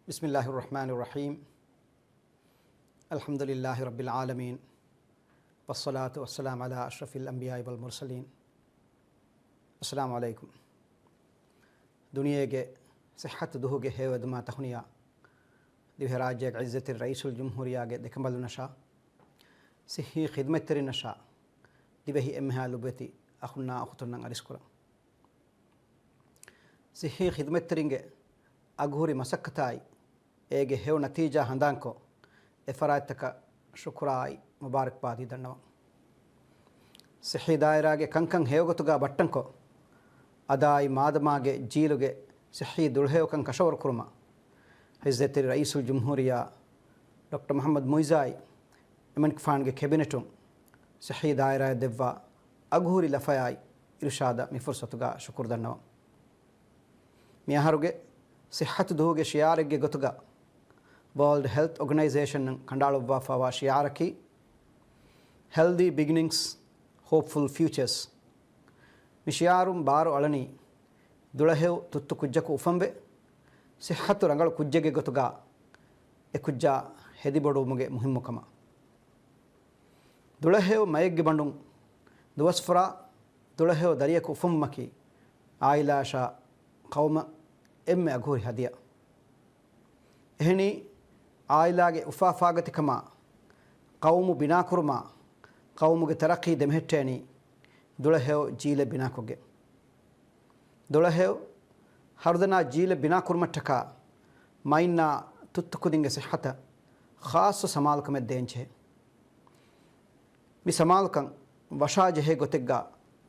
बिस्मिल्लाहिर्रहमानिर्रहीम अल्हम्दुलिल्लाहि रब्बिल आलमीन वस्सलातु वस्सलामु अला अशरफिल अंबिया वल मुरसलीन अस्सलामु अलैकुम दुनियाಗೆ ಸಿಹತ್ ದುಹುಗೆ ಹೇವದು ಮಾ ತಹುನಿಯಾ ದಿವ್ಯ ರಾಜ್ಯ ಇಜ್ಜತ್ ರೈಸುಲ್ ಜುಮ್ಹೂರಿಯಾಗೆ ದೆಕಂಬಲು ನಶಾ ಸಿಹಿ ಖಿದ್ಮತ್ತರಿ ನಶಾ ದಿವಹಿ ಎಮ್ಹಾಲು ಬತಿ ಅಖುನ್ನಾ ಅಖುತುನ್ನಂ ಅರಿಸ್ಕುರ ಸಿಹಿ ಖಿದ್ಮತ್ತರಿಂಗೆ ಅಘೂರಿ ಮಸಕ್ಕತಾಯಿ ಏಗೆ ಹೇವ್ ನತೀಜಾ ಹಂದಾಂಕೋ ಎಫರಾಯತಕ ಶುಕ್ರಾಯಿ ಮುಬಾರಕ್ ಪಾದಿ ದಣ್ಣವ ಸಿಹಿ ದಾಯರಾಗೆ ಕಂಕಂ ಹೇವಗತುಗ ಬಟ್ಟಂಕೋ ಅದಾಯಿ ಮಾದಮಾಗೆ ಜೀಲುಗೆ ಸಿಹಿ ದುಳ್ಹೇವಕಂ ಕಶವರ್ ಕುರ್ಮ ಇಜ್ಜತ್ ರೈಸುಲ್ ಜುಮ್ಹೂರಿಯಾ ಡಾಕ್ಟರ್ ಮೊಹಮ್ಮದ್ ಮುಯ್ಜಾಯಿ ಎಮನ್ ಖಾನ್ಗೆ ಕೆಬಿನೆಟು ಸಿಹಿ ದಾಯರಾಯ ದೆವ್ವ ಅಘೂರಿ ಲಫಯಾಯಿ ಇರ್ಷಾದ ಮಿಫುರ್ಸತುಗ ಶುಕುರ್ ದಣ್ಣವ ಮಿಯಾಹರುಗೆ ಸಿಹತ್ ದುಹುಗೆ ಶಿಯಾರಿಗೆ ಗೊತ್ತುಗ ವರ್ಲ್ಡ್ ಹೆಲ್ತ್ ಆರ್ಗನೈಸೇಷನ್ ಕಂಡಾಳುವ ಫವಾ ಶಿಯಾರಕಿ ಹೆಲ್ದಿ ಬಿಗಿನಿಂಗ್ಸ್ ಹೋಪ್ಫುಲ್ ಫ್ಯೂಚರ್ಸ್ ಮಿಶಿಯಾರುಂ ಬಾರು ಅಳನಿ ದುಳಹೆವು ತುತ್ತು ಕುಜ್ಜಕು ಉಫಂಬೆ ಸಿಹತ್ತು ರಂಗಳು ಕುಜ್ಜೆಗೆ ಗೊತ್ತುಗ ಎ ಕುಜ್ಜ ಹೆದಿಬಡುವುಮಗೆ ಮುಹಿಮ್ಮುಖಮ ದುಳಹೆವು ಮಯಗ್ಗೆ ಬಂಡು ದುವಸ್ಫುರ ದುಳಹೆವು ದರಿಯಕು ಉಫಮ್ಮಕಿ ಆಯಿಲಾಶ ಕೌಮ ಎಮ್ಮೆ ಅಘೂರಿ ಹದಿಯ ಎಹಣಿ ಆಯಿಲಾಗೆ ಉಫಾಫಾಗತಿಕಮ ಕೌಮು ಬಿನಾಕುರ್ಮ ಕೌಮುಗೆ ತರಕ್ಕಿ ದೆಮೆಟ್ಟೇಣಿ ದುಳಹೆವ್ ಜೀಲೆ ಬಿನಾಕುಗೆ ದುಳಹೆವ್ ಹರ್ದನಾ ಜೀಲೆ ಬಿನಾಕುರ್ಮಟ್ಟಕ ಮೈನ್ನ ತುತ್ತುಕುದಿಂಗೆ ಸಿಹತ ಖಾಸು ಸಮಾಲಕಮೆ ದೇಂಚೆ ಮಿ ಸಮಾಲಕಂ ವಶಾಜೆ ಹೇ ಗೊತ್ತಿಗ್ಗ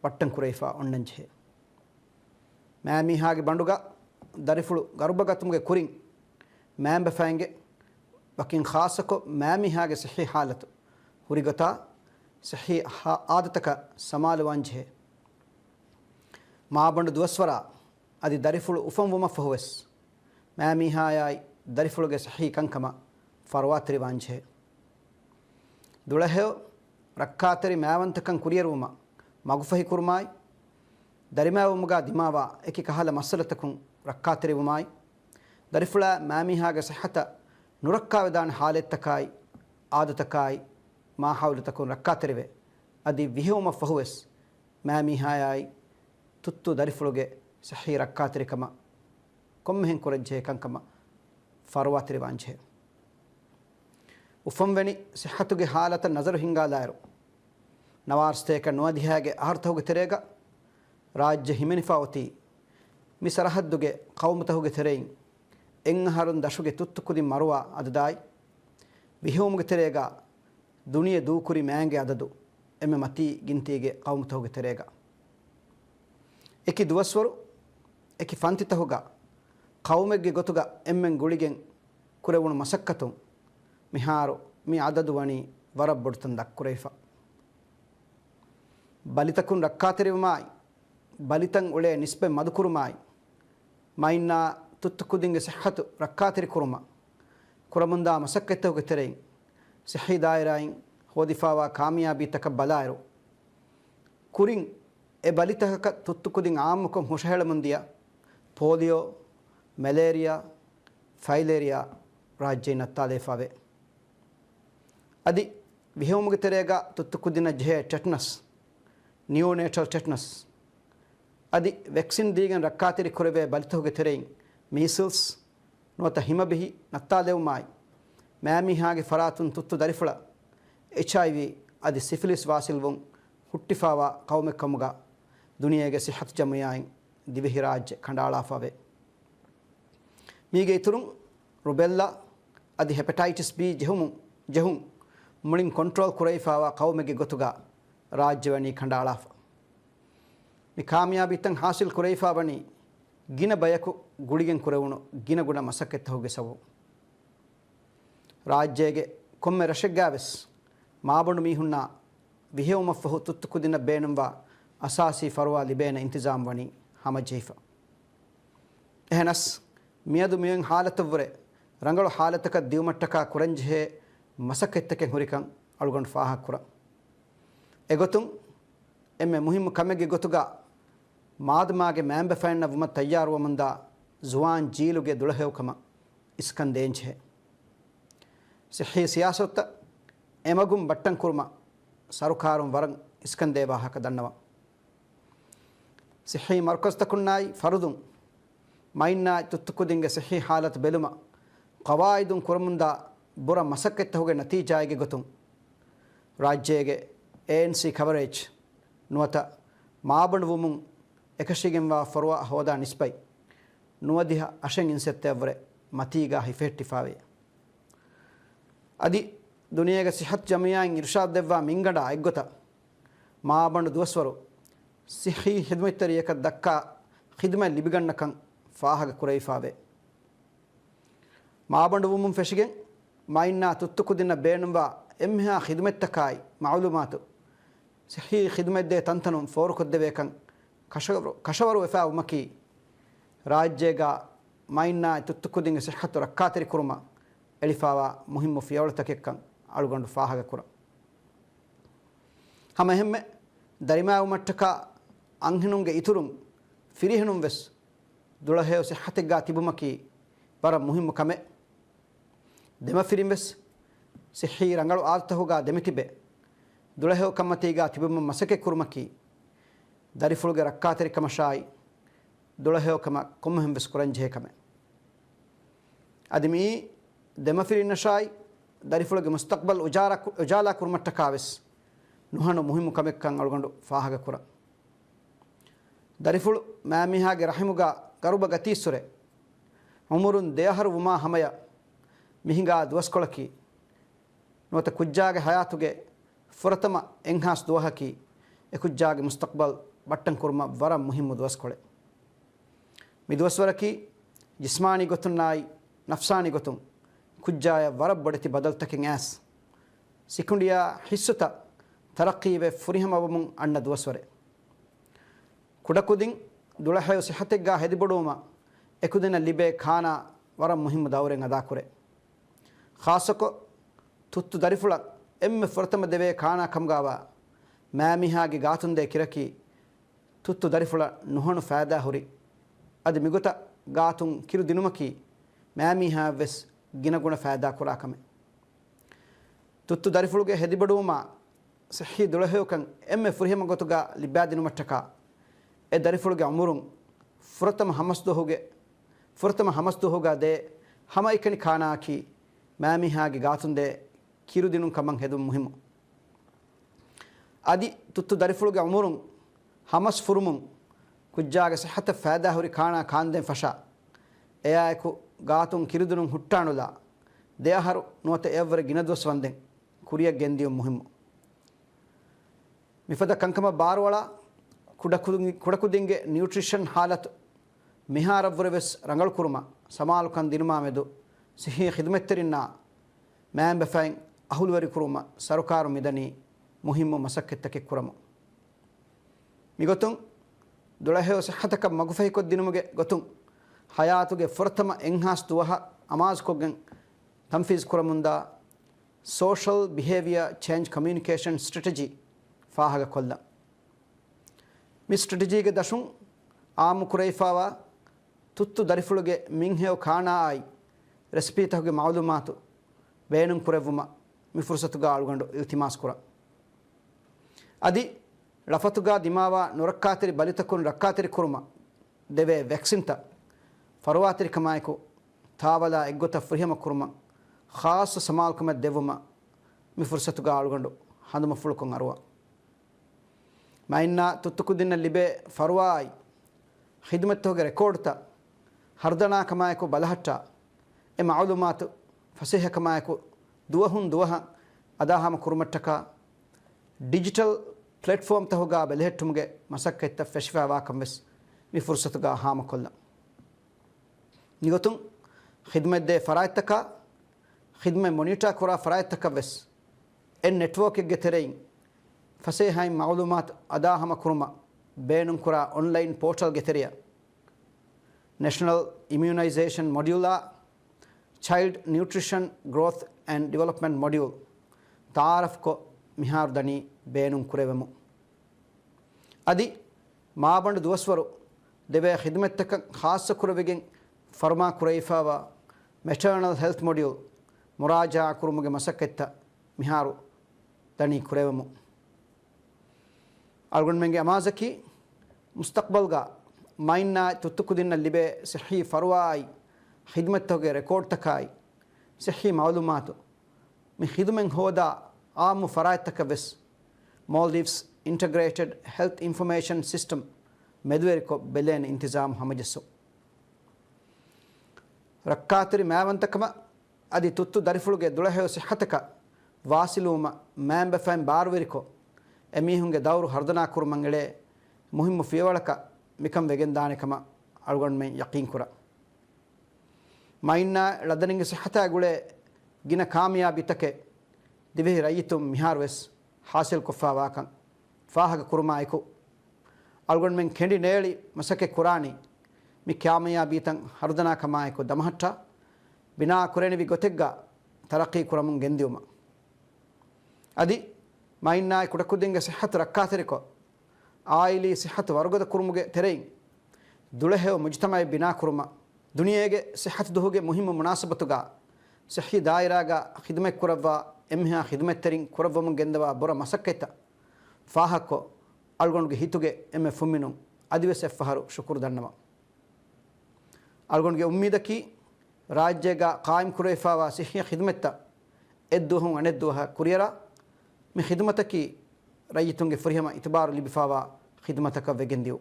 ಪಟ್ಟಂ ಕುರೈಫಾ ಒಣ್ಣಂಚೆ ಮ್ಯಾಮಿ ಹಾಗೆ ಬಂಡುಗ ದರಿಫುಳು ಗರ್ಭಗತುಮ್ಗೆ ಕುರಿಂಗ್ ಮ್ಯಾಮ್ ಬೆಫಾಂಗೆ ವಕಿನ್ ಖಾಸಕೊ ಮ್ಯಾಮಿ ಹಾಗೆ ಸಿಹಿ ಹಾಲತು ಹುರಿಗೊತಾ ಸಿಹಿ ಆದತಕ ಸಮಾಲುವಾಂಜೆ ಮಾಬಂಡು ದುವಸ್ವರ ಅದಿ ದರಿಫುಳು ಉಫಂ ವುಮ ಫಹುವೆಸ್ ಮ್ಯಾಮಿ ಹಾಯಾಯ್ ದರಿಫುಳುಗೆ ಸಿಹಿ ಕಂಕಮ ಫರ್ವಾತ್ರಿ ವಾಂಜೆ ದುಳಹೆವ್ ರಕ್ಕಾತರಿ ಮ್ಯಾವಂತಕಂ ಕುರಿಯರುಮ ಮಗುಫಹಿ ಕುರ್ಮಾಯ್ ದರಿಮ್ಯಾವುಮುಗ ದಿಮಾವ ಎಕಿ ಕಹಲ ಮಸಲತಕುಂ ರಕ್ಕಾತರಿ ಉಮಾಯ್ ದರಿಫುಳ ಮ್ಯಾಮಿಹಾಗ ಸಹತ ನುರಕ್ಕಾವಿದಾನ ಹಾಲೆತ್ತಕಾಯ್ ಆದತಕಾಯ್ ಮಾಹಾವುಲತಕು ರಕ್ಕಾತರಿವೆ ಅದಿ ವಿಹೋಮ ಫಹುವೆಸ್ ಮ್ಯಾಮಿಹಾಯಾಯ್ ತುತ್ತು ದರಿಫುಳುಗೆ ಸಹಿ ರಕ್ಕಾತರಿಕಮ ಕೊಮ್ಮೆಹೆಂ ಕುರಜ್ಜೆ ಕಂಕಮ ಫರ್ವಾತಿರಿ ವಾಂಜೆ ಉಫಂವೆಣಿ ಸಿಹತುಗೆ ಹಾಲತ ನಜರು ಹಿಂಗಾಲಾಯರು ನವಾರ್ಸ್ತೇಕ ನುವದಿಹಾಗೆ ಅರ್ಥಹುಗೆ ತೆರೆಗ ರಾಜ್ಯ ಹಿಮೆನಿಫಾವತಿ ಮಿ ಸರಹದ್ದುಗೆ ಕೌಮತಹುಗೆ ತೆರೆಯಿಂ ಎಂಹರುನ್ ದಶುಗೆ ತುತ್ತು ಕುದಿ ಮರುವ ಅದದಾಯ್ ವಿಹೋಮುಗೆ ತೆರೆಗ ದುನಿಯ ದೂಕುರಿ ಮ್ಯಾಂಗೆ ಅದದು ಎಮ್ಮೆ ಮತಿ ಗಿಂತಿಗೆ ಕೌಮತಹುಗೆ ತೆರೆಗ ಎಕಿ ದುವಸ್ವರು ಎಕಿ ಫಂತಿತಹುಗ ಕೌಮೆಗೆ ಗೊತ್ತುಗ ಎಮ್ಮೆಂ ಗುಳಿಗೆಂ ಕುರೆವುಣು ಮಸಕ್ಕತು ಮಿಹಾರು ಮಿ ಅದದು ವಣಿ ವರಬ್ಬೊಡ್ತಂದ ಕುರೈಫ ಬಲಿತಕುನ್ ರಕ್ಕಾತಿರಿವುಮಾಯ್ ಬಲಿತಂ ಉಳೆ ನಿಸ್ಬೆ ಮದುಕುರುಮಾಯ್ ಮೈನ್ನ ತುತ್ತುಕುದಿಂಗೆ ಸಿಹತ್ತು ರಕ್ಕಾತಿರಿ ಕುರುಮ ಕುರಮುಂದ ಮಸಕ್ಕೆತ್ತಹುಗೆ ತೆರೆಯಿಂ ಸಿಹಿ ದಾಯರಾಯಿಂ ಹೋದಿಫಾವ ಕಾಮಿಯಾಬಿ ತಕ ಬಲಾಯರು ಕುರಿಂ ಎ ಬಲಿತಹಕ ತುತ್ತುಕುದಿಂಗ್ ಆಮುಕಂ ಹುಷಹೇಳ ಮುಂದಿಯ ಪೋಲಿಯೋ ಮಲೇರಿಯಾ ಫೈಲೇರಿಯಾ ರಾಜ್ಯ ನತ್ತಾಲೇಫಾವೆ ಅದಿ ವಿಹೋಮುಗೆ ತೆರೆಗ ತುತ್ತುಕುದಿನ ಜೆ ಟೆಟ್ನಸ್ ನಿಯೋನೇಟಲ್ ಟೆಟ್ನಸ್ ಅದಿ ವ್ಯಾಕ್ಸಿನ್ ದೀಗನ್ ರಕ್ಕಾತಿರಿ ಕುರವೆ ಬಲಿತಹುಗೆ ತೆರೆಯಿಂ ಮೀಸಲ್ಸ್ ನೋತ ಹಿಮಬಿಹಿ ನತ್ತಾಲೆವುಮಾಯ್ ಮ್ಯಾಮಿ ಹಾಗೆ ಫರಾತುನ್ ತುತ್ತು ದರಿಫುಳ HIV ಅದಿ ಸಿಫಿಲಿಸ್ ವಾಸಿಲ್ವುಂ ಹುಟ್ಟಿಫಾವ ಕೌಮೆ ಕಮುಗ ದುನಿಯೆಗೆ ಸಿಹತ್ ಜಮಯಾಯಿಂ ದಿವಿಹಿ ರಾಜ್ಯ ಖಂಡಾಳಾಫಾವೆ ಮೀಗೆ ಇತುರುಂ ರುಬೆಲ್ಲಾ ಅದಿ ಹೆಪಟೈಟಿಸ್ ಬಿ ಜೆಹುಂ ಮುಳಿಂ ಕಂಟ್ರೋಲ್ ಕುರೈಫಾವ ಕೌಮೆಗೆ ಗೊತ್ತುಗ ರಾಜ್ಯವಣಿ ಖಂಡಾಳಾಫ ಮಿ ಕಾಮಯಾಬಿ ತಂ ಹಾಸಿಲ್ ಕುರೈಫಾವಣಿ ಗಿನ ಬಯಕು ಗುಳಿಗೆಂ ಕುರೆವುಣು ಗಿನ ಗುಣ ಮಸಕ್ಕೆತ್ತ ಹೋಗಿ ಸವು ರಾಜ್ಯಗೆ ಕೊಮ್ಮೆ ರಶಗ್ಗಾವೆಸ್ ಮಾಬಂಡು ಮೀಹುನ್ನ ವಿಹೇವಮಫಹು ತುತ್ತುಕುದಿನ ಬೇಣಂವ ಅಸಾಸಿ ಫರ್ವಾ ಲಿಬೇನ ಇಂತಿಜಾಮ್ ವಣಿ ಹಮಜೈಫ ಎಹನಸ್ ಮಿಯದು ಮಿಯಂ ಹಾಲತವ್ವರೆ ರಂಗಳು ಹಾಲತಕ ದಿವಮಟ್ಟಕ ಕುರಂಜೆ ಮಸಕ್ಕೆತ್ತಕ್ಕೆ ಹುರಿಕಂ ಅಳುಗೊಂಡು ಫಾಹ ಕುರ ಎಗೊತ್ತುಂ ಎಮ್ಮೆ ಮುಹಿಮ್ ಕಮ್ಮೆಗೆ ಗೊತ್ತುಗ ಮಾದಮಾಗೆ ಮ್ಯಾಂಬೆ ಫ್ಯಾನ್ನ ವುಮ ತಯ್ಯಾರುವ ಮುಂದ ಜುವಾನ್ ಜೀಲುಗೆ ದುಳಹೆವಕಮ ಇಸ್ಕಂದೇಂಚ್ ಹೆ ಸಿಹಿ ಸಿಯಾಸತ್ತ ಎಮಗುಂ ಬಟ್ಟಂ ಕುರ್ಮ ಸರುಕಾರುಂ ವರಂ ಇಸ್ಕಂದೇ ವಾಹಕ ದಣ್ಣವ ಸಿಹಿ ಮರ್ಕಸ್ತಕುನ್ನಾಯಿ ಫರುದುಂ ಮೈನ್ನಾಯ್ ತುತ್ತುಕುದಿಂಗೆ ಸಿಹಿ ಹಾಲತ್ ಬೆಲುಮ ಕವಾಯಿದುಂ ಕುರಮುಂದ ಬುರ ಮಸಕ್ಕೆತ್ತ ಹೋಗೆ ನತೀಜಾಯಿಗೆ ಗೊತ್ತುಂ ರಾಜ್ಯಗೆ ANC ಕವರೇಜ್ ನುವತ ಮಾಬಂಡುವುಮುಂ ಎಕಶಿಗೆಂವಾ ಫರುವ ಹೋದ ನಿಸ್ಪೈ ನುವದಿಹ ಅಶೆಂ ಇನ್ಸೆತ್ತೆ ಅವರೆ ಮತೀಗ ಹಿಫೆಟ್ಟಿಫಾವೆ ಅದಿ ದುನಿಯಾಗ ಸಿಹತ್ ಜಮಿಯಾಂಗ್ ಇರ್ಷಾದ್ ದೆವ್ವಾ ಮಿಂಗಡ ಎಗ್ಗೊತ ಮಾಬಂಡು ದುವಸ್ವರು ಸಿಹಿ ಹಿದ್ಮೆತ್ತರಿಯಕ ದಕ್ಕ ಹಿದ್ಮೆ ಲಿಬಿಗಣ್ಣಕಂ ಫಾಹಗ ಕುರೈಫಾವೆ ಮಾಬಂಡುವುಮುಂ ಫೆಶಿಗೆ ಮೈನ್ನ ತುತ್ತುಕುದಿನ ಬೇಣುಂಬ ಎಮ್ಮೆಹ ಹಿದ್ಮೆತ್ತಕಾಯಿ ಮಾಲೂಮಾತು ಸಿಹಿ ಖಿದ್ಮೆದ್ದೆ ತಂತನು ಫೋರು ಕೊದ್ದೆಬೇಕಂ ಕಶವರು ಎಫಾ ಉಮಕಿ ರಾಜ್ಯಗ ಮೈನ್ನ ತುತ್ತುಕುದಿಂಗೆ ಸಿಹತ್ತು ರಕ್ಕಾತಿರಿ ಕುರುಮ ಎಳಿಫಾವ ಮುಹಿಮ್ಮು ಫಿಯವಳತಕೆಕ್ಕಂ ಅಳುಗಂಡು ಫಾಹಗ ಕುರ ಹಮ ಹೆಮ್ಮೆ ದರಿಮಾವು ಮಟ್ಟಕ ಅಂಹಿನುಂಗೆ ಇತುರುಂ ಫಿರಿಹೆನುಂ ವೆಸ್ ದುಳಹೇವು ಸಿಹತೆಗ್ಗ ತಿಬುಮಕಿ ಬರ ಮುಹಿಮ್ಮು ಕಮೆ ದೆಮ ಫಿರಿಂ ವೆಸ್ ಸಿಹಿ ರಂಗಳು ಆಲ್ತಹುಗ ದೆಮಿತಿಬೆ ದುಳಹೇವು ಕಮ್ಮತೀಗ ತಿಬುಮ ಮಸಕೆ ಕುರುಮಕಿ ದರಿಫುಳುಗೆ ರಕ್ಕಾತಿರಿ ಕಮಶಾಯಿ ದುಳಹೇವು ಕಮ ಕೊಮ್ಮಹೆಂ ವೆಸ್ ಕುರಂಜೆ ಕಮೆ ಅದಿಮೀ ದೆಮಫಿರಿನ ಶಾಯ್ ದರಿಫುಳುಗೆ ಮುಸ್ತಕ್ಬಲ್ ಉಜಾಲ ಕುರ್ಮಟ್ಟಕಾವೆಸ್ ನುಹಣು ಮುಹಿಮು ಕಮೆಕ್ಕಂ ಅಳುಗಂಡು ಫಾಹಗ ಕುರ ದರಿಫುಳು ಮ್ಯಾಮಿಹಾಗೆ ರಹಿಮುಗ ಗರುಬ ಗತೀಸುರೆ ಉಮರುನ್ ದೇಹರು ಉಮಾ ಹಮಯ ಮಿಹಿಂಗಾ ದುವಸ್ಕೊಳಕಿ ನುವತ ಕುಜ್ಜಾಗೆ ಹಯಾತುಗೆ ಫುರತಮ ಎಂಹಾಸ್ ದೋಹಕಿ ಎ ಕುಜ್ಜಾಗೆ ಮುಸ್ತಕ್ಬಲ್ ಬಟ್ಟಂ ಕುರ್ಮ ವರ ಮುಹಿಮ್ಮು ದುವಸ್ಕೊಳೆ ಮಿದುವಸ್ವರಕಿ ಜಿಸ್ಮಾನಿ ಗೊತ್ತುನ್ನಾಯಿ ನಫ್ಸಾನಿ ಗೊತ್ತುಂ ಕುಜ್ಜಾಯ ವರ ಬಡತಿ ಬದಲ್ತಕ್ಕೆ ನ್ಯಾಸ್ ಸಿಕುಂಡಿಯ ಹಿಸ್ಸುತ ತರಕ್ಕೀವೆ ಫುರಿಹಮವಮುಂ ಅಣ್ಣ ದುವಸ್ವರೆ ಕುಡಕುದಿಂ ದುಳಹೆಯು ಸಿಹತೆಗ್ಗ ಹೆದಿಬಡುಮ ಎಕುದಿನ ಲಿಬೆ ಖಾನ ವರ ಮುಹಿಮ್ಮು ದೌರೆಂ ಅದಾಕುರೆ ಖಾಸಕೊ ತುತ್ತು ದರಿಫುಳ ಎಮ್ಮೆ ಫುರತಮ ದೆವೆ ಖಾನ ಕಮ್ಗಾವ ಮ್ಯಾಮಿಹಾಗಿ ಗಾತುಂದೆ ಕಿರಕಿ ತುತ್ತು ದರಿಫುಳ ನುಹಣು ಫಾದಾ ಹುರಿ ಅದು ಮಿಗುತ ಗಾತುಂ ಕಿರು ದಿನುಮಕಿ ಮ್ಯಾಮಿಹಾ ವೆಸ್ ಗಿನಗುಣ ಫಾದಾ ಕುರಾಕಮೆ ತುತ್ತು ದರಿಫುಳುಗೆ ಹೆದಿಬಡುಮ ಸಿಹಿ ದುಳಹೇವುಕಂ ಎಮ್ಮೆ ಫುರಿಹಮ ಗೊತುಗ ಲಿಬ್ಯಾದಿನು ಮಟ್ಟಕ ಎ ದರಿಫುಳುಗೆ ಅಮುರುಂ ಫುರತಮ ಹಮಸ್ದು ಹೋಗ ದೇ ಹಮ ಇಕನಿ ಖಾನಾಕಿ ಮ್ಯಾಮಿಹಾಗಿ ಗಾತುಂದೆ ಕಿರು ದಿನು ಕಮಂ ಹೆದು ಮುಹಿಮು ಅದಿ ತುತ್ತು ದರಿಫುಳುಗೆ ಅಮುರುಂ ಹಮಸ್ ಫುರುಮುಂ ಕುಜ್ಜಾಗೆ ಸಿಹತ ಫಾದಾ ಹುರಿ ಖಾಣ ಖಾಂದೆ ಫಶ ಎಯಾಯಕು ಗಾತುಂ ಕಿರುದಿನು ಹುಟ್ಟಾಣುಲ ದೇಹರು ನೋತ ಎವ್ವರ ಗಿನದ್ವಸ್ ವಂದೆ ಕುರಿಯ ಗೆಂದಿಯು ಮುಹಿಮು ಮಿಫದ ಕಂಕಮ ಬಾರ್ವಳ ಕುಡಕುದಿಂಗೆ ನ್ಯೂಟ್ರಿಷನ್ ಹಾಲತ್ ಮಿಹಾರವ್ವರ ವೆಸ್ ರಂಗಳು ಕುರುಮ ಸಮಾಲು ಕನ್ ದಿನುಮಾಮೆದು ಸಿಹಿ ಖಿದ್ಮೆತ್ತರಿನ್ನ ಮ್ಯಾಂ ಬೆಫೈಂಗ್ ಅಹುಲ್ವರಿ ಕುರುಮ ಸರುಕಾರು ಮಿದನಿ ಮುಹಿಮ್ಮು ಮಸಕ್ಕೆತ್ತಕ್ಕೆ ಕುರಮು ಮಿಗೊತ್ತುಂ ದುಳಹೇವು ಸಿಹತಕ ಮಗುಫೈ ಕೊದ್ದಿನುಮಗೆ ಗೊತ್ತುಂ ಹಯಾತುಗೆ ಫುರತಮ ಎಂಹಾಸ್ ದುವಹ ಅಮಾಜ್ ಕೊಗ್ಗೆಂ ತಂಫೀಸ್ ಕುರಮುಂದ social behaviour change communication strategy ಫಾಹಗ ಕೊಲ್ಲ ಮಿ ಸ್ಟ್ರಾಟಜಿಗೆ ದಶುಂ ಆಮು ಕುರೈಫಾವ ತುತ್ತು ದರಿಫುಳುಗೆ ಮಿಂಹೇವು ಖಾಣ ಆಯ್ ರೆಸಿಪಿ ತಹುಗೆ ಮಾಲೂಮಾತು ಬೇಣುಂ ಕುರೆವುಮ ಮಿ ಫುರ್ಸತುಗ ಅಳುಗಂಡು ಇಲ್ತಿಮಾಸ್ ಕುರ ಅದಿ ಲಫತುಗ ದಿಮಾವ ನುರಕ್ಕಾತಿರಿ ಬಲಿತಕುನ್ ರಕ್ಕಾತಿರಿ ಕುರುಮ ದೆವೆ ವ್ಯಾಕ್ಸಿನ್ತ ಫರುವಾತಿರಿ ಕಮಾಯಕು ತಾವಲ ಎಗ್ಗೊತ ಫ್ರಿಹಮ ಕುರುಮ ಖಾಸ್ ಸಮಾಲ್ಕಮ ದೆವುಮ ಮಿ ಫುರ್ಸತುಗ ಅಳುಗಂಡು ಹಂದುಮ ಫುಳುಕೊಂ ಅರುವ ಮೈನ್ನ ತುತ್ತುಕುದಿನ ಲಿಬೆ ಫರುವಾಯ್ ಖಿದ್ಮತ್ ಹೋಗೆ ರೆಕಾರ್ಡ್ತ ಹರ್ದನಾ ಕಮಾಯಕು ಬಲಹಟ್ಟ ಎ ಮಾಲೂಮಾತು ಫಸೇಹ ಕಮಾಯಕು ದುವಹ ಅದಾಹಮ ಕುರುಮಟ್ಟಕ ಡಿಜಿಟಲ್ ಪ್ಲಾಟ್ಫಾರ್ಮ್ ತಹುಗ ಬೆಲೆಹೆಟ್ಟುಮ್ಗೆ ಮಸಕ್ಕೆತ್ತ ಫೆಶ್ವಾವಾ ಕಂವೆಸ್ ಮಿ ಫುರ್ಸತುಗ ಹಾಮ ಕೊಲ್ಲ ನಿಗೊತ್ತುಂ ಖಿದ್ಮೆದ್ದೆ ಫರಾಯ್ತಕ ಖಿದ್ಮೆ ಮೊನಿಟಾ ಕುರ ಫರಾಯ್ತಕ ವೆಸ್ ಎನ್ ನೆಟ್ವರ್ಕ್ಗೆ ತೆರೆಯಿಂ ಫಸೇಹಾಯ್ ಮಾಲೂಮಾತ್ ಅದಾಹಮ ಕುರುಮ ಬೇಣುಂ ಕುರ ಆನ್ಲೈನ್ ಪೋರ್ಟಲ್ಗೆ ತೆರೆಯ ನ್ಯಾಷನಲ್ ಇಮ್ಯುನೈಸೇಷನ್ ಮಾಡ್ಯೂಲಾ child nutrition growth and development module ತಾರಫ್ ಕೊ ಮಿಹಾರ್ ದನಿ ಬೇಣುಂ ಕುರೆವೆಮು ಅದಿ ಮಾಬಂಡು ದುವಸ್ವರು ದೆವೆ ಖಿದ್ಮೆತ್ತಕ ಖಾಸ ಕುರವೆಗೆ ಫರ್ಮಾ ಕುರೈಫಾವ maternal health module muraja kurumuge masaketta miharu dani kurevamu algon menge amazaki mustaqbalga mainna tuttukudinna libe sahih farwai khidmatoge record takai sahih ma'lumatu mi khidmen hoda aamu faraittakaves Maldives integrated health information system medveriko belen intizam hamajasso rakkatri mavantakama adi tuttu darifuluge dulaheyo sihataka vasiluma membe fam barveriko emihunge dawru hardana kurmangele muhimmu fiyawalaka mikam vegendanekama algon men yaqeen kura mainna ladaninge sihata gule gina kamyabitake divehi rayitum miharwes hasil kufawakan fahaga kurmaiku algon men kendi neeli masake kurani mi kamyabitan hardana kamaiku damahatta bina kureni vi gotegga taraqi kuramun gendiuma adi mainna kudakudinge sihat rakkateriko aili sihat wargoda kurumuge terein dulehew mujtamai bina kuruma duniyege sihat duhuge muhim munasabatuga sahih dairaga khidmat kurawwa emha khidmat terin kurawwamun gendawa bora masakketa fahakko algonge hituge emme fuminun adiwese faharu shukur dannama algonge ummidaki rajyega qaim kurefawa sahih khidmatta edduhum anedduha kuriyara mi khidmataki rayitunge furihama itibar libifawa khidmataka vegendiu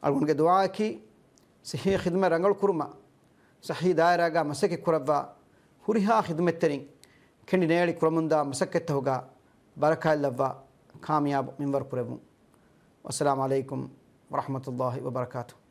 algonge du'a ki sahih khidma rangal kurma sahih dairaga masake kurawwa huriha khidmat terin kendi neeli kuramunda masakketta hoga baraka lavwa kamyab minwar kurevu wassalamu alaikum wa rahmatullahi wa barakatuh